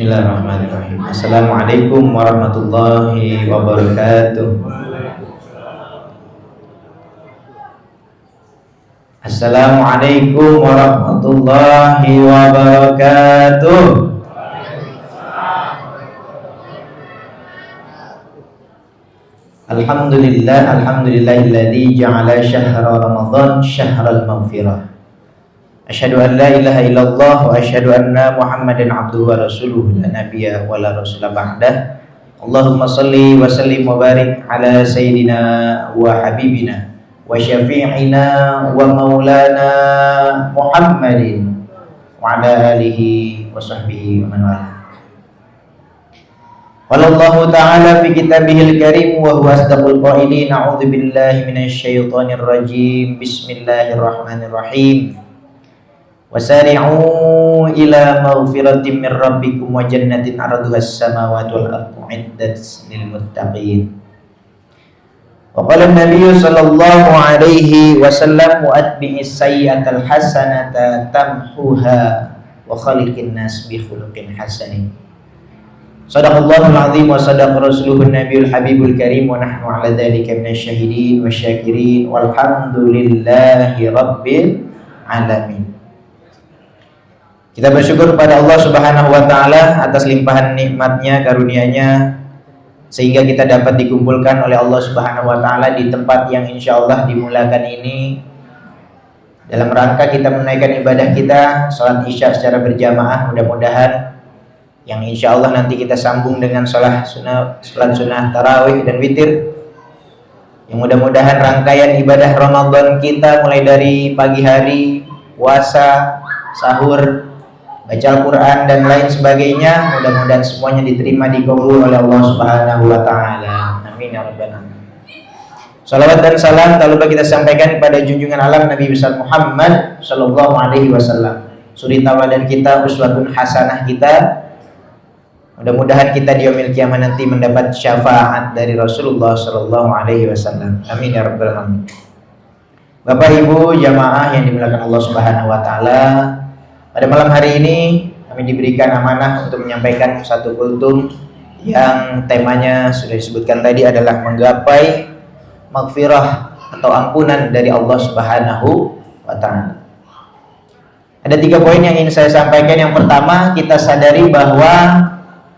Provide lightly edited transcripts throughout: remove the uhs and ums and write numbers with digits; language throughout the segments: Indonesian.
Bismillahirrahmanirrahim. Assalamualaikum warahmatullahi wabarakatuh. Assalamualaikum warahmatullahi wabarakatuh. Alhamdulillahilladzi ja'ala syahra Ramadan syahral maghfirah. Asyhadu an la ilaha illallah wa asyhadu anna Muhammadan abduhu wa rasuluhu la nabiyya wa la rasula ba'dah. Allahumma salli wa sallim wa barik ala sayyidina wa habibina wa syafi'ina wa maulana Muhammadin wa ala alihi wa sahbihi wa man wala. Wallahu ta'ala fi kitabihil karim wa huwa asdaqul qailin. A'udzu billahi minasy syaithanir rajim. Bismillahirrahmanirrahim. Wasari'u ila maghfiratin min rabbikum wa jannatin 'arduha as-samawati wal ardu 'iddat lil muttaqin. Wa qala an-nabiy sallallahu alaihi wasallam wa atbi'is sayyi'atal hasanata tamhuha wa khaliqin nas bi khuluqin hasanin. Shadaqallahul azim wa sadaqa rasuluhun nabiyul habibul karim wa nahnu 'ala dzalika minasy syahidin wasyakirin walhamdulillahi rabbil alamin. Kita bersyukur kepada Allah Subhanahu wa taala atas limpahan nikmatnya, karunia-Nya, sehingga kita dapat dikumpulkan oleh Allah Subhanahu wa taala di tempat yang insyaallah dimulakan ini dalam rangka kita menaikkan ibadah kita salat Isya secara berjamaah. Mudah-mudahan yang insyaallah nanti kita sambung dengan salat sunnah tarawih dan witir, yang mudah-mudahan rangkaian ibadah Ramadan kita mulai dari pagi hari, puasa, sahur, baca Al-Quran dan lain sebagainya, mudah-mudahan semuanya diterima, dikabul oleh Allah Subhanahu wa taala. Amin ya rabbal alamin. Salawat dan salam tak lupa kita sampaikan kepada junjungan alam Nabi besar Muhammad sallallahu alaihi wasallam, suri tauladan kita, uswatun hasanah kita. Mudah-mudahan kita di yaumil kiamah nanti mendapat syafaat dari Rasulullah sallallahu alaihi wasallam. Amin ya rabbal alamin. Bapak Ibu jamaah yang dimuliakan Allah Subhanahu wa taala, pada malam hari ini kami diberikan amanah untuk menyampaikan satu kultum yang temanya sudah disebutkan tadi adalah menggapai maghfirah atau ampunan dari Allah Subhanahu wa taala. Ada 3 poin yang ingin saya sampaikan. Yang pertama, kita sadari bahwa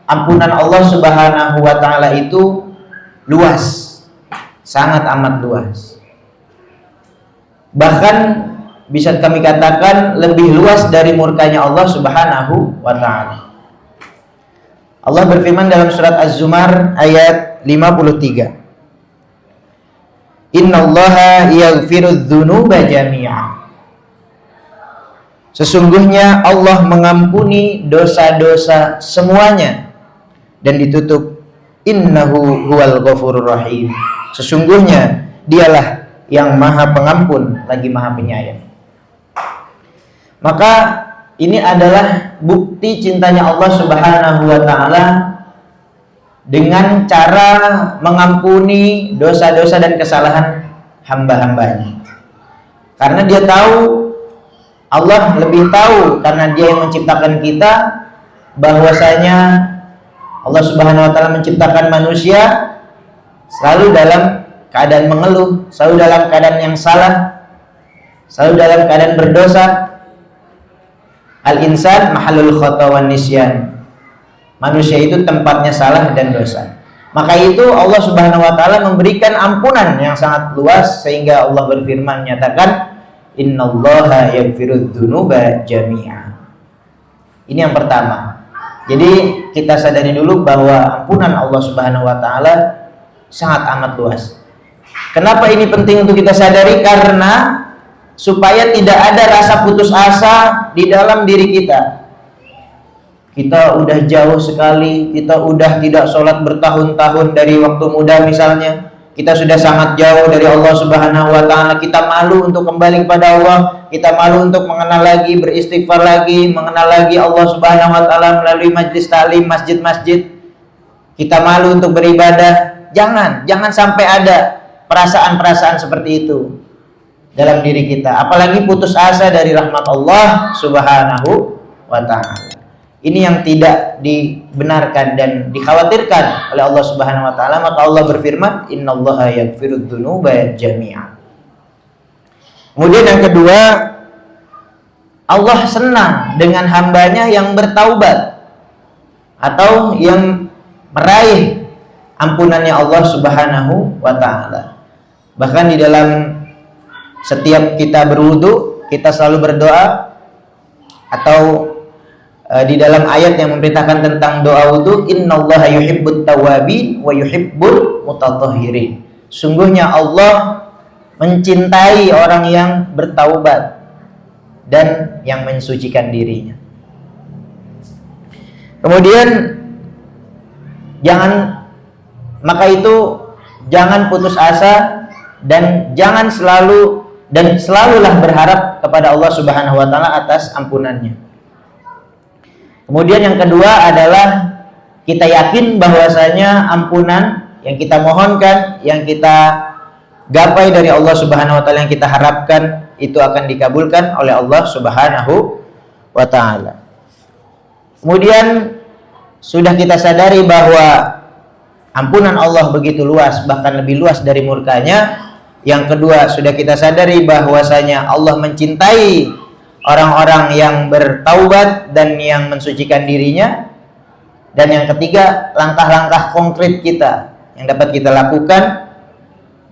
ampunan Allah Subhanahu wa taala itu luas, sangat amat luas. Bahkan bisa kami katakan lebih luas dari murkanya Allah Subhanahu wa ta'ala. Allah berfirman dalam surat Az-Zumar ayat 53. Innallaha yaghfirudz dzunuba jami'a. Sesungguhnya Allah mengampuni dosa-dosa semuanya, dan ditutup innahu huwal ghafurur rahim. Sesungguhnya dialah yang maha pengampun lagi maha penyayang. Maka ini adalah bukti cintanya Allah Subhanahu wa taala dengan cara mengampuni dosa-dosa dan kesalahan hamba-hambanya. Karena dia tahu, Allah lebih tahu karena dia yang menciptakan kita, bahwasanya Allah Subhanahu wa taala menciptakan manusia selalu dalam keadaan mengeluh, selalu dalam keadaan yang salah, selalu dalam keadaan berdosa. Al-insan mahallul khata wan nisyan. Manusia itu tempatnya salah dan dosa. Maka itu Allah Subhanahu wa taala memberikan ampunan yang sangat luas, sehingga Allah berfirman menyatakan innallaha yaghfirudz dzunuba jami'a. Ini yang pertama. Jadi kita sadari dulu bahwa ampunan Allah Subhanahu wa taala sangat amat luas. Kenapa ini penting untuk kita sadari? Karena supaya tidak ada rasa putus asa di dalam diri kita. Kita udah jauh sekali, kita udah tidak sholat bertahun-tahun dari waktu muda misalnya. Kita sudah sangat jauh dari Allah Subhanahu wa taala. Kita malu untuk kembali kepada Allah. Kita malu untuk mengenal lagi, beristighfar lagi, mengenal lagi Allah Subhanahu wa taala melalui majlis taklim, masjid-masjid. Kita malu untuk beribadah. Jangan sampai ada perasaan-perasaan seperti itu dalam diri kita, apalagi putus asa dari rahmat Allah Subhanahu wa ta'ala. ini yang tidak dibenarkan dan dikhawatirkan oleh Allah Subhanahu wa taala, maka Allah berfirman, "Innallaha yaghfirudz dzunuba jami'a." Kemudian yang kedua, Allah senang dengan hambanya yang bertaubat atau yang meraih ampunannya Allah Subhanahu wa taala. Bahkan di dalam setiap kita berwudu, kita selalu berdoa, atau di dalam ayat yang memberitakan tentang doa wudu, "Innallaha yuhibbut tawwabin wa yuhibbul mutatahhirin." Sungguhnya Allah mencintai orang yang bertaubat dan yang mensucikan dirinya. Kemudian jangan putus asa dan selalulah berharap kepada Allah Subhanahu wa taala atas ampunannya. Kemudian yang kedua adalah kita yakin bahwasanya ampunan yang kita mohonkan, yang kita gapai dari Allah Subhanahu wa taala, yang kita harapkan itu akan dikabulkan oleh Allah Subhanahu wa taala. Kemudian sudah kita sadari bahwa ampunan Allah begitu luas, bahkan lebih luas dari murkanya. Yang kedua, sudah kita sadari bahwasanya Allah mencintai orang-orang yang bertaubat dan yang mensucikan dirinya. Dan yang ketiga, langkah-langkah konkret kita yang dapat kita lakukan,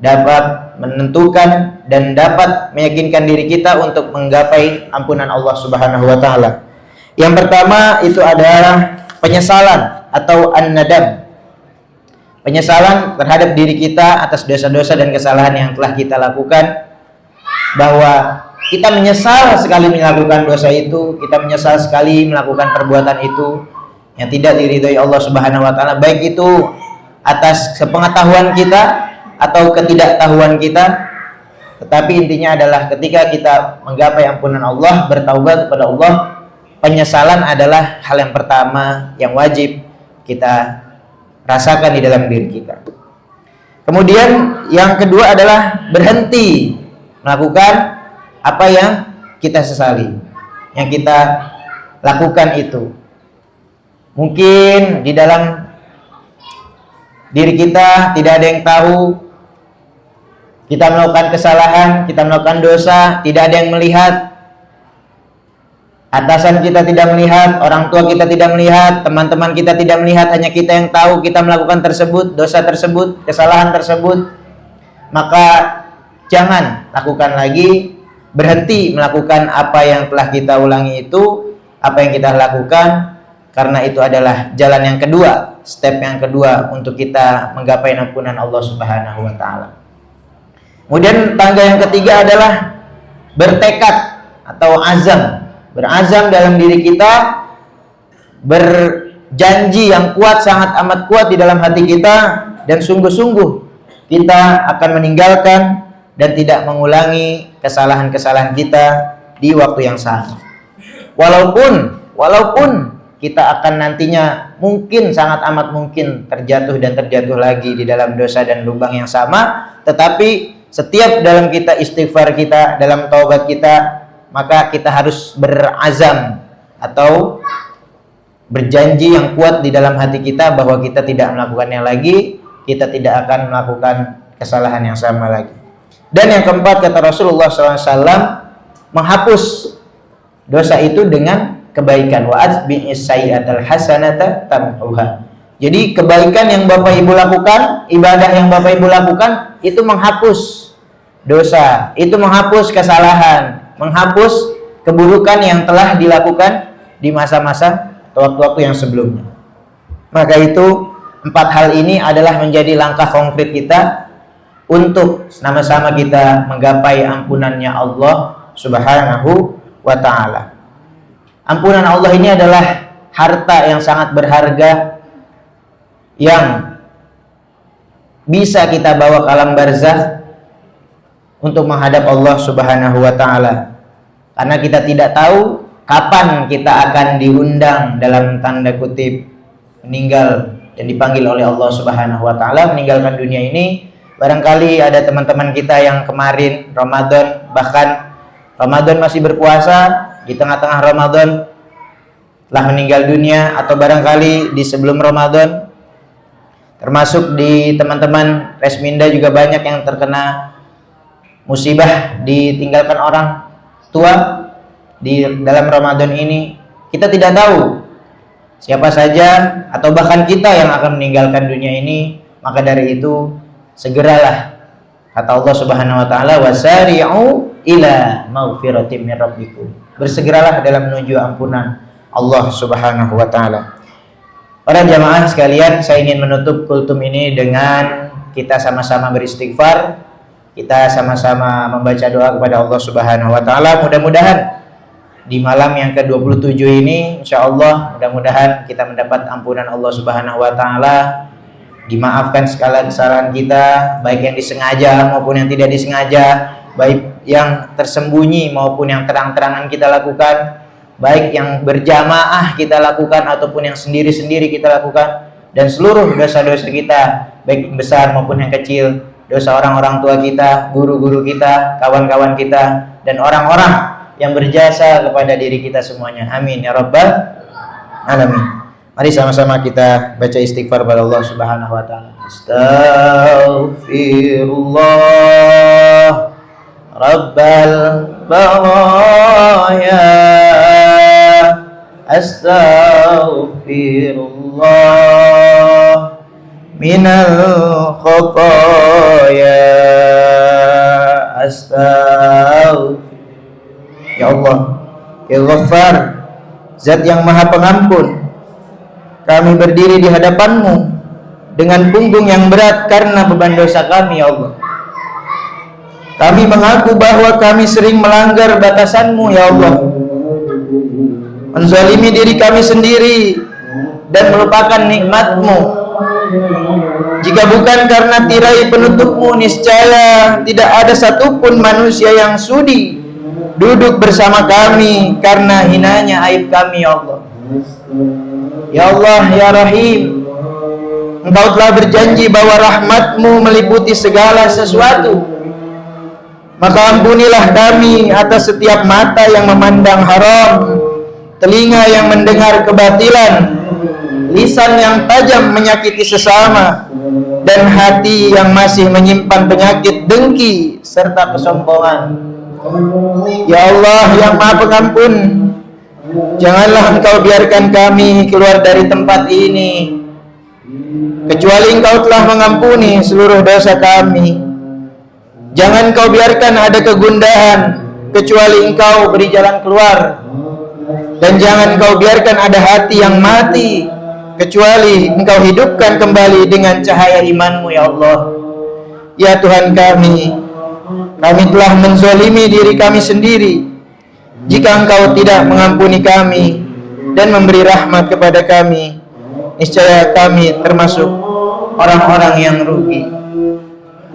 dapat menentukan dan dapat meyakinkan diri kita untuk menggapai ampunan Allah Subhanahu wa taala. Yang pertama itu adalah penyesalan atau an-nadam. Penyesalan terhadap diri kita atas dosa-dosa dan kesalahan yang telah kita lakukan, bahwa kita menyesal sekali melakukan dosa itu, kita menyesal sekali melakukan perbuatan itu yang tidak diridhoi Allah Subhanahu wa taala, baik itu atas sepengetahuan kita atau ketidaktahuan kita. Tetapi intinya adalah ketika kita menggapai ampunan Allah, bertaubat kepada Allah, penyesalan adalah hal yang pertama yang wajib kita rasakan di dalam diri kita. Kemudian yang kedua adalah berhenti melakukan apa yang kita sesali, yang kita lakukan itu. Mungkin di dalam diri kita tidak ada yang tahu kita melakukan kesalahan, kita melakukan dosa, tidak ada yang melihat. Atasan kita tidak melihat, orang tua kita tidak melihat, teman-teman kita tidak melihat, hanya kita yang tahu kita melakukan tersebut, dosa tersebut, kesalahan tersebut. Maka jangan lakukan lagi, berhenti melakukan apa yang telah kita ulangi itu, apa yang kita lakukan, karena itu adalah jalan yang kedua, step yang kedua untuk kita menggapai ampunan Allah Subhanahu wa taala. Kemudian tangga yang ketiga adalah bertekad atau azam. Berazam dalam diri kita, berjanji yang kuat, sangat amat kuat di dalam hati kita, dan sungguh-sungguh kita akan meninggalkan dan tidak mengulangi kesalahan-kesalahan kita di waktu yang sama. Walaupun kita akan nantinya mungkin, sangat amat mungkin terjatuh lagi di dalam dosa dan lubang yang sama, tetapi setiap dalam kita istighfar kita, dalam taubat kita, maka kita harus berazam atau berjanji yang kuat di dalam hati kita bahwa kita tidak melakukannya lagi, kita tidak akan melakukan kesalahan yang sama lagi. Dan yang keempat, kata Rasulullah SAW, menghapus dosa itu dengan kebaikan. Wa atbi'is sayyi'atal hasanata tamhuha. Jadi kebaikan yang Bapak Ibu lakukan, ibadah yang Bapak Ibu lakukan, itu menghapus dosa, itu menghapus kesalahan, menghapus keburukan yang telah dilakukan di masa-masa atau waktu-waktu yang sebelumnya. Maka itu 4 hal ini adalah menjadi langkah konkret kita untuk sama-sama kita menggapai ampunannya Allah Subhanahu wa ta'ala. Ampunan Allah ini adalah harta yang sangat berharga yang bisa kita bawa ke alam barzakh untuk menghadap Allah Subhanahu wa ta'ala. Karena kita tidak tahu kapan kita akan diundang, dalam tanda kutip, meninggal dan dipanggil oleh Allah Subhanahu wa ta'ala, meninggalkan dunia ini. Barangkali ada teman-teman kita yang kemarin Ramadan, bahkan Ramadan masih berpuasa, di tengah-tengah Ramadan telah meninggal dunia atau barangkali di sebelum Ramadan. Termasuk di teman-teman Resminda juga banyak yang terkena musibah ditinggalkan orang tua di dalam Ramadan ini. Kita tidak tahu siapa saja atau bahkan kita yang akan meninggalkan dunia ini. Maka dari itu segeralah, kata Allah Subhanahu wa taala, wasari'u ila maghfiratin min rabbikum. Bersegeralah dalam menuju ampunan Allah Subhanahu wa taala. Para jamaah sekalian, saya ingin menutup kultum ini dengan kita sama-sama beristighfar, kita sama-sama membaca doa kepada Allah Subhanahu wa taala. Mudah-mudahan di malam yang ke-27 ini insyaallah mudah-mudahan kita mendapat ampunan Allah Subhanahu wa taala, dimaafkan segala kesalahan kita, baik yang disengaja maupun yang tidak disengaja, baik yang tersembunyi maupun yang terang-terangan kita lakukan, baik yang berjamaah kita lakukan ataupun yang sendiri-sendiri kita lakukan, dan seluruh dosa-dosa kita baik besar maupun yang kecil, dosa orang-orang tua kita, guru-guru kita, kawan-kawan kita, dan orang-orang yang berjasa kepada diri kita semuanya. Amin ya rabbal alamin. Mari sama-sama kita baca istighfar kepada Allah Subhanahu wa taala. Astaghfirullah rabbal baraya, astaghfirullah minal khataya, astaghfirullah. Ya Allah, ya Ghaffar, Zat yang Maha Pengampun, kami berdiri di hadapan-Mu dengan punggung yang berat karena beban dosa kami, ya Allah. Kami mengaku bahwa kami sering melanggar batasan-Mu, ya Allah, menzalimi diri kami sendiri dan melupakan nikmat-Mu. Jika bukan karena tirai penutup-Mu, niscaya tidak ada satupun manusia yang sudi duduk bersama kami karena hinanya aib kami, ya Allah. Ya Allah, ya Rahim, Engkau telah berjanji bahwa rahmat-Mu meliputi segala sesuatu. Maka ampunilah kami atas setiap mata yang memandang haram, telinga yang mendengar kebatilan, lisan yang tajam menyakiti sesama, dan hati yang masih menyimpan penyakit dengki serta kesombongan. Ya Allah yang Maha Pengampun, janganlah Engkau biarkan kami keluar dari tempat ini kecuali Engkau telah mengampuni seluruh dosa kami. Jangan Engkau biarkan ada kegundahan kecuali Engkau beri jalan keluar. Dan jangan Engkau biarkan ada hati yang mati kecuali Engkau hidupkan kembali dengan cahaya iman-Mu, ya Allah. Ya Tuhan kami telah menzalimi diri kami sendiri. Jika Engkau tidak mengampuni kami dan memberi rahmat kepada kami, niscaya kami termasuk orang-orang yang rugi.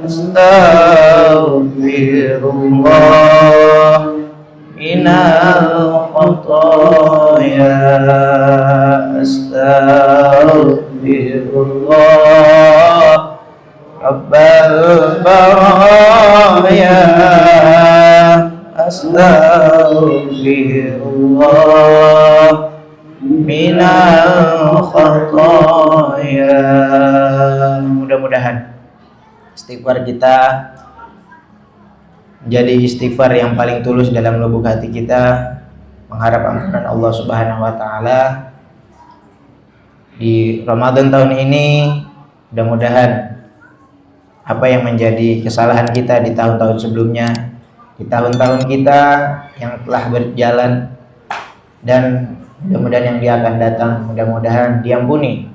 Astaghfirullah minal khataya, astaghfirullah rabbal baraya, astaghfirullah minal khataya. Mudah-mudahan istighfar kita menjadi istighfar yang paling tulus dalam lubuk hati kita, mengharap ampunan Allah Subhanahu wa taala di Ramadan tahun ini. Mudah-mudahan apa yang menjadi kesalahan kita di tahun-tahun sebelumnya, di tahun-tahun kita yang telah berjalan, dan mudah-mudahan yang dia akan datang, mudah-mudahan diampuni